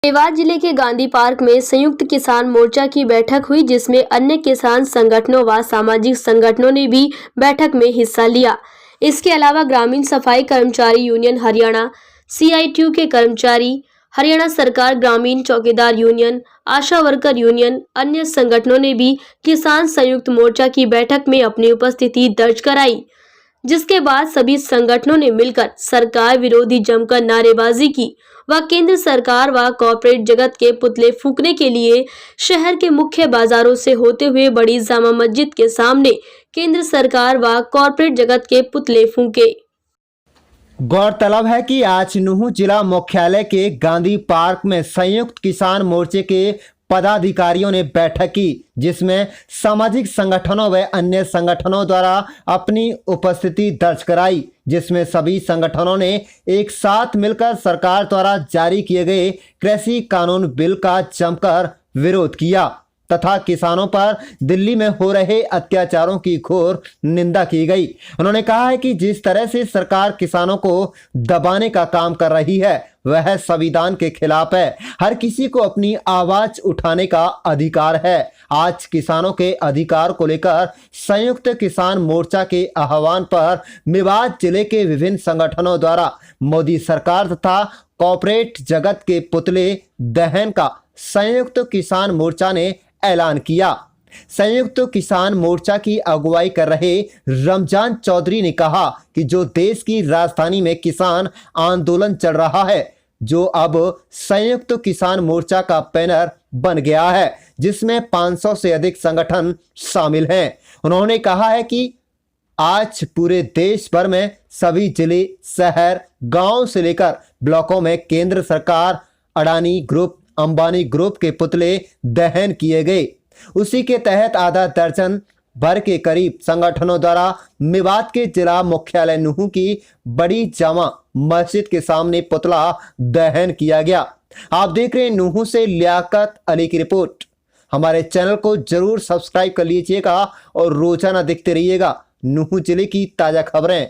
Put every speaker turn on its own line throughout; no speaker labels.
मेवात जिले के गांधी पार्क में संयुक्त किसान मोर्चा की बैठक हुई, जिसमें अन्य किसान संगठनों व सामाजिक संगठनों ने भी बैठक में हिस्सा लिया। इसके अलावा ग्रामीण सफाई कर्मचारी यूनियन हरियाणा, CITU के कर्मचारी, हरियाणा सरकार ग्रामीण चौकीदार यूनियन, आशा वर्कर यूनियन, अन्य संगठनों ने भी किसान संयुक्त मोर्चा की बैठक में अपनी उपस्थिति दर्ज कराई, जिसके बाद सभी संगठनों ने मिलकर सरकार विरोधी जमकर नारेबाजी की व केंद्र सरकार व कॉर्पोरेट जगत के पुतले फूंकने के लिए शहर के मुख्य बाजारों से होते हुए बड़ी जामा मस्जिद के सामने केंद्र सरकार व कॉर्पोरेट जगत के पुतले फूंके।
गौरतलब है कि आज नूंह जिला मुख्यालय के गांधी पार्क में संयुक्त किसान मोर्चे के पदाधिकारियों ने बैठक की, जिसमें सामाजिक संगठनों व अन्य संगठनों द्वारा अपनी उपस्थिति दर्ज कराई, जिसमें सभी संगठनों ने एक साथ मिलकर सरकार द्वारा जारी किए गए कृषि कानून बिल का जमकर विरोध किया तथा किसानों पर दिल्ली में हो रहे अत्याचारों की घोर निंदा की गई। उन्होंने कहा है कि जिस तरह से सरकार किसानों को दबाने का काम कर रही है वह संविधान के खिलाफ है। हर किसी को अपनी आवाज उठाने का अधिकार है। आज किसानों के अधिकार को लेकर संयुक्त किसान मोर्चा के आह्वान पर मेवात जिले के विभिन्न संगठनों द्वारा मोदी सरकार तथा कॉर्पोरेट जगत के पुतले दहन का संयुक्त किसान मोर्चा ने ऐलान किया। संयुक्त किसान मोर्चा की अगुवाई कर रहे रमजान चौधरी ने कहा कि जो देश की राजधानी में किसान आंदोलन चल रहा है, जो अब संयुक्त किसान मोर्चा का बैनर बन गया है, जिसमें 500 से अधिक संगठन शामिल हैं। उन्होंने कहा है कि आज पूरे देश भर में सभी जिले, शहर, गांव से लेकर ब्लॉकों में केंद्र सरकार, अडानी ग्रुप, अंबानी ग्रुप के पुतले दहन किए गए। उसी के तहत आधा दर्जन भर के करीब संगठनों द्वारा मेवात के जिला मुख्यालय नूंह की बड़ी जामा मस्जिद के सामने पुतला दहन किया गया। आप देख रहे हैं नूंह से लियाकत अली की रिपोर्ट। हमारे चैनल को जरूर सब्सक्राइब कर लीजिएगा और रोजाना देखते रहिएगा नूंह जिले की ताजा खबरें।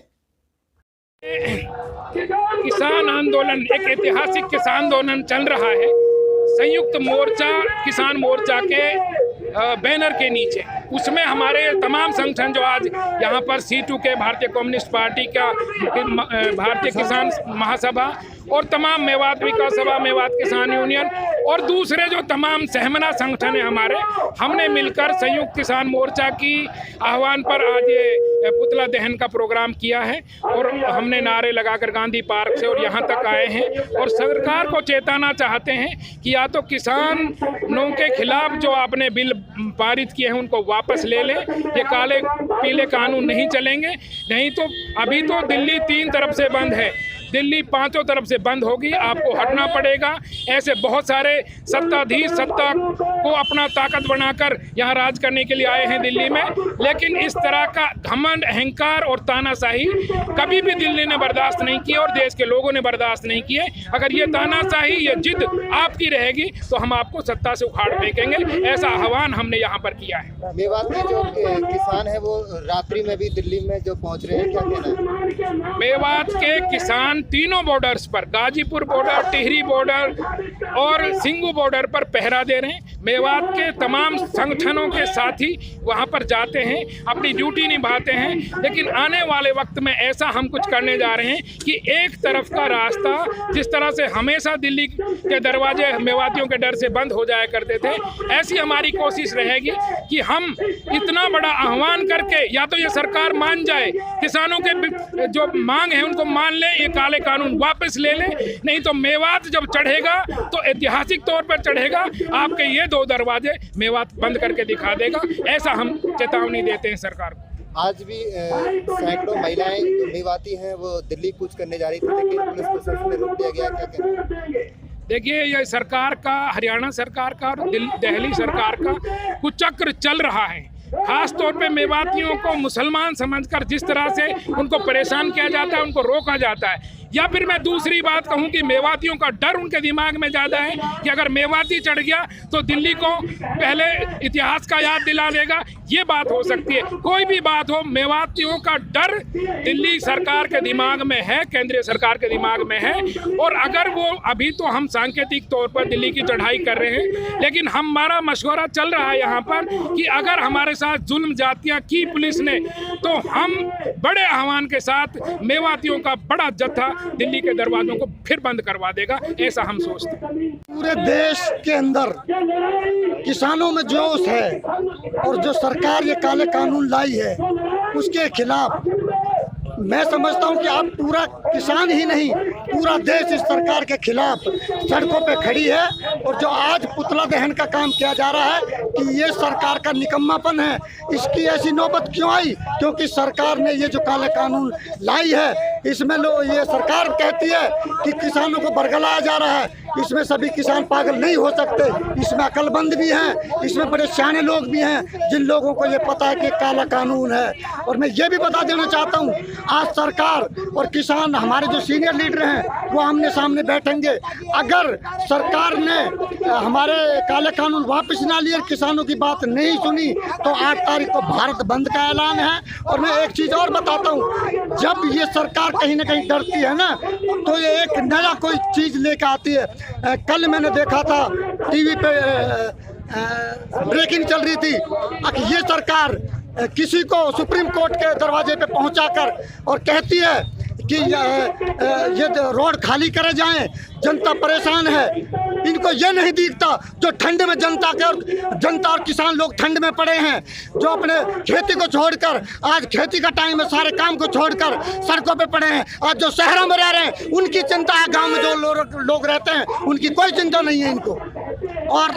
किसान आंदोलन एक ऐतिहासिक किसान आंदोलन चल रहा है। संयुक्त मोर्चा किसान मोर्चा के बैनर के नीचे, उसमें हमारे तमाम संगठन जो आज यहाँ पर C2 के भारतीय कम्युनिस्ट पार्टी का, भारतीय किसान महासभा और तमाम मेवात विकास सभा, मेवात किसान यूनियन और दूसरे जो तमाम सहमना संगठन है हमारे, हमने मिलकर संयुक्त किसान मोर्चा की आह्वान पर आज ये पुतला दहन का प्रोग्राम किया है और हमने नारे लगाकर गांधी पार्क से और यहाँ तक आए हैं और सरकार को चेताना चाहते हैं कि या तो किसानों के खिलाफ जो आपने बिल पारित किए हैं उनको वापस ले लें, ये काले पीले कानून नहीं चलेंगे, नहीं तो अभी तो दिल्ली 3 तरफ से बंद है, दिल्ली 5 तरफ से बंद होगी, आपको हटना पड़ेगा। ऐसे बहुत सारे सत्ताधीश सत्ता को अपना ताकत बनाकर यहाँ राज करने के लिए आए हैं दिल्ली में, लेकिन इस तरह का घमंड, अहंकार और तानाशाही कभी भी दिल्ली ने बर्दाश्त नहीं किया और देश के लोगों ने बर्दाश्त नहीं किए। अगर ये तानाशाही, ये जिद आपकी रहेगी तो हम आपको सत्ता से उखाड़ फेंकेंगे, ऐसा आह्वान हमने यहाँ पर किया है।
मेवात के जो किसान है वो रात्रि में भी दिल्ली में जो पहुँच रहे हैं, क्या कहना है?
मेवात के किसान तीनों बॉर्डर्स पर, गाजीपुर बॉर्डर, टिहरी बॉर्डर और सिंगू बॉर्डर पर पहरा दे रहे हैं। मेवात के तमाम संगठनों के साथी वहां पर जाते हैं, अपनी ड्यूटी निभाते हैं, लेकिन आने वाले वक्त में ऐसा हम कुछ करने जा रहे हैं कि एक तरफ का रास्ता, जिस तरह से हमेशा दिल्ली के दरवाजे मेवातियों के डर से बंद हो जाया करते थे, ऐसी हमारी कोशिश रहेगी कि हम इतना बड़ा आह्वान करके या तो ये सरकार मान जाए, किसानों के जो मांग है उनको मान ले, ये काले कानून वापस ले लें, नहीं तो मेवात जब चढ़ेगा तो ऐतिहासिक तौर पर चढ़ेगा, आपके ये 2 दरवाजे मेवात बंद करके दिखा देगा, ऐसा हम चेतावनी देते हैं सरकार को।
आज भी सैकड़ों महिलाएं जो मेवाती हैं वो दिल्ली कूच करने जा रही थी, लेकिन पुलिस प्रशासन ने रोक दिया गया, क्या कहना?
देखिए, ये सरकार का, हरियाणा सरकार का और दिल्ली सरकार का कुचक्र चल रहा है। खास तौर पे मेवातियों को मुसलमान समझकर जिस तरह से उनको परेशान किया जाता है, उनको रोका जाता है, या फिर मैं दूसरी बात कहूं कि मेवातियों का डर उनके दिमाग में ज़्यादा है कि अगर मेवाती चढ़ गया तो दिल्ली को पहले इतिहास का याद दिला देगा, ये बात हो सकती है। कोई भी बात हो, मेवातियों का डर दिल्ली सरकार के दिमाग में है, केंद्रीय सरकार के दिमाग में है। और अगर वो अभी तो हम सांकेतिक तौर पर दिल्ली की चढ़ाई कर रहे हैं, लेकिन हमारा मशवरा चल रहा है यहाँ पर कि अगर हमारे साथ जुल्म जातियाँ की पुलिस ने, तो हम बड़े आह्वान के साथ मेवातियों का बड़ा जत्था दिल्ली के दरवाजों को फिर बंद करवा देगा, ऐसा हम सोचते हैं।
पूरे देश के अंदर किसानों में जोश है और जो सरकार ये काले कानून लाई है उसके खिलाफ मैं समझता हूँ कि अब पूरा किसान ही नहीं, पूरा देश इस सरकार के खिलाफ सड़कों पे खड़ी है। और जो आज पुतला दहन का काम किया जा रहा है कि ये सरकार का निकम्मापन है, इसकी ऐसी नौबत क्यों आई? क्योंकि सरकार ने ये जो काले कानून लाई है इसमें ये सरकार कहती है कि किसानों को बरगलाया जा रहा है। इसमें सभी किसान पागल नहीं हो सकते, इसमें अकलमंद भी हैं, इसमें बड़े सियाने लोग भी हैं जिन लोगों को ये पता है कि काला कानून है। और मैं ये भी बता देना चाहता हूँ, आज सरकार और किसान, हमारे जो सीनियर लीडर हैं वो आमने सामने बैठेंगे। अगर सरकार ने हमारे काले कानून वापस ना लिए, किसानों की बात नहीं सुनी, तो 8 तारीख को भारत बंद का ऐलान है। और मैं एक चीज़ और बताता हूँ, जब ये सरकार कहीं ना कहीं डरती है ना, तो ये एक नया कोई चीज़ लेकर आती है। कल मैंने देखा था टीवी पे ब्रेकिंग चल रही थी कि ये सरकार किसी को सुप्रीम कोर्ट के दरवाजे पे पहुंचाकर और कहती है कि ये रोड खाली करे जाएं, जनता परेशान है। इनको ये नहीं दिखता जो ठंड में जनता और किसान लोग ठंड में पड़े हैं, जो अपने खेती को छोड़कर, आज खेती का टाइम है, सारे काम को छोड़कर सड़कों पे पड़े हैं। आज जो शहरों में रह रहे हैं उनकी चिंता है, गांव में जो लोग रहते हैं उनकी कोई चिंता नहीं है इनको। और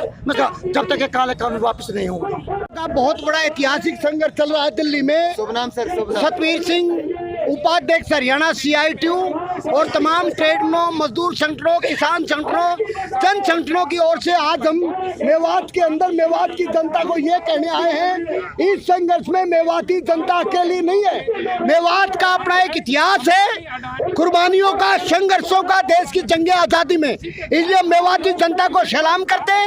जब तक ये काले कानून वापस नहीं होंगे, बहुत बड़ा ऐतिहासिक संघर्ष चल रहा है दिल्ली में।
शुभ नाम सर?
सतवीर सिंह, उपाध्यक्ष हरियाणा CITU और तमाम ट्रेड मजदूर संगठनों, किसान संगठनों, जन संगठनों की ओर से आज हम मेवात के अंदर मेवात की जनता को ये कहने आए हैं, इस संघर्ष में मेवाती जनता अकेली नहीं है। मेवात का अपना एक इतिहास है, कुर्बानियों का, संघर्षों का, देश की जंगे आज़ादी में। इसलिए मेवाती जनता को सलाम करते हैं।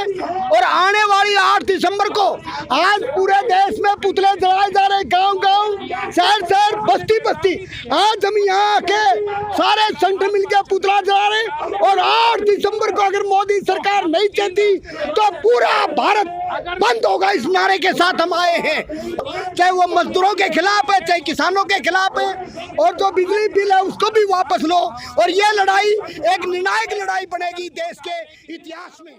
और आने वाली 8 दिसंबर को आज पूरे देश में पुतले जलाए जा रहे, गाँव-गाँव, शहर-शहर, बस्ती-बस्ती। आज हम यहाँ आके सारे संगठन मिलकर पुतला जला रहे हैं। और 8 दिसंबर को अगर मोदी सरकार नहीं चाहती तो पूरा भारत बंद होगा, इस नारे के साथ हम आए हैं। चाहे वो मजदूरों के खिलाफ है, चाहे किसानों के खिलाफ है, और जो बिजली बिल है उसको भी वापस लो। और ये लड़ाई एक निर्णायक लड़ाई बनेगी देश के इतिहास में।